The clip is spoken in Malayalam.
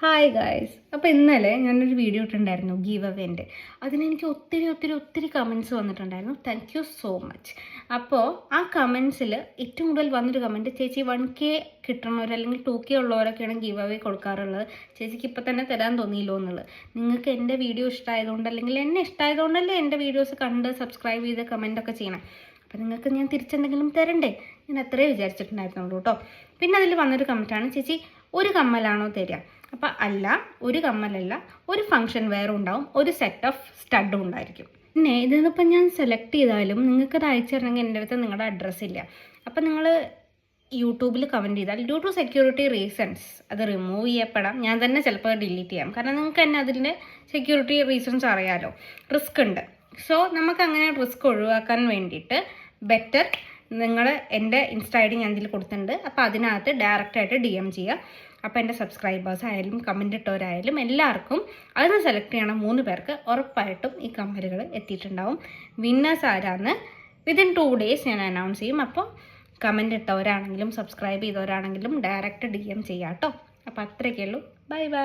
Hi guys. അപ്പോൾ ഇന്നലെ ഞാനൊരു വീഡിയോ ഇട്ടിട്ടുണ്ടായിരുന്നു ഗീവ് അവേൻ്റെ. അതിനെനിക്ക് ഒത്തിരി കമൻറ്റ്സ് വന്നിട്ടുണ്ടായിരുന്നു. Thank you so much. അപ്പോൾ ആ കമൻറ്റ്സിൽ ഏറ്റവും കൂടുതൽ വന്നൊരു കമൻറ്റ്, ചേച്ചി 1K കിട്ടണവർ അല്ലെങ്കിൽ 2K ഉള്ളവരൊക്കെയാണ് ഗീവ് അവേ കൊടുക്കാറുള്ളത്, ചേച്ചിക്ക് ഇപ്പം തന്നെ തരാൻ തോന്നിയില്ലോ എന്നുള്ളത്. നിങ്ങൾക്ക് എൻ്റെ വീഡിയോ ഇഷ്ടമായതുകൊണ്ട് അല്ലെങ്കിൽ എന്നെ ഇഷ്ടമായതുകൊണ്ടല്ലേ എൻ്റെ വീഡിയോസ് കണ്ട് സബ്സ്ക്രൈബ് ചെയ്ത് കമൻറ്റൊക്കെ ചെയ്യണം. അപ്പോൾ നിങ്ങൾക്ക് ഞാൻ തിരിച്ചെന്തെങ്കിലും തരണ്ടേ? ഞാൻ അത്രേ വിചാരിച്ചിട്ടുണ്ടായിരുന്നുള്ളൂ കേട്ടോ. പിന്നെ അതിൽ വന്നൊരു കമൻറ്റാണ്, ചേച്ചി ഒരു കമ്മലാണോ തരിക? അപ്പം അല്ല, ഒരു കമ്മലല്ല, ഒരു ഫങ്ഷൻ വെയറും ഉണ്ടാവും, ഒരു സെറ്റ് ഓഫ് സ്റ്റഡും ഉണ്ടായിരിക്കും. പിന്നെ ഇതിന്നിപ്പം ഞാൻ സെലക്ട് ചെയ്താലും നിങ്ങൾക്കത് അയച്ചു തരണമെങ്കിൽ എൻ്റെ അടുത്ത് നിങ്ങളുടെ അഡ്രസ്സ് ഇല്ല. അപ്പം നിങ്ങൾ യൂട്യൂബിൽ കമൻറ്റ് ചെയ്താൽ ഡ്യൂ ടു സെക്യൂരിറ്റി റീസൺസ് അത് റിമൂവ് ചെയ്യപ്പെടാം. ഞാൻ തന്നെ ചിലപ്പോൾ ഡിലീറ്റ് ചെയ്യാം, കാരണം നിങ്ങൾക്ക് തന്നെ അതിൻ്റെ സെക്യൂരിറ്റി റീസൺസ് അറിയാമല്ലോ, റിസ്ക് ഉണ്ട്. സോ നമുക്ക് അങ്ങനെ റിസ്ക് ഒഴിവാക്കാൻ വേണ്ടിയിട്ട് ബെറ്റർ നിങ്ങൾ എൻ്റെ ഇൻസ്റ്റാ ID ഞാൻ ഇതിൽ കൊടുത്തിട്ടുണ്ട്. അപ്പോൾ അതിനകത്ത് ഡയറക്റ്റായിട്ട് DM ചെയ്യുക. അപ്പോൾ എൻ്റെ സബ്സ്ക്രൈബേഴ്സ് ആയാലും കമൻറ്റ് ഇട്ടവരായാലും എല്ലാവർക്കും അതിന് സെലക്ട് ചെയ്യണം 3 പേർക്ക് ഉറപ്പായിട്ടും ഈ കമ്മലുകൾ എത്തിയിട്ടുണ്ടാവും. വിന്നേഴ്സ് ആരാന്ന് വിതിൻ 2 days ഞാൻ അനൗൺസ് ചെയ്യും. അപ്പോൾ കമൻറ്റ് ഇട്ടവരാണെങ്കിലും സബ്സ്ക്രൈബ് ചെയ്തവരാണെങ്കിലും ഡയറക്റ്റ് DM ചെയ്യാം കേട്ടോ. അപ്പോൾ അത്രയൊക്കെ ഉള്ളൂ. Bye bye.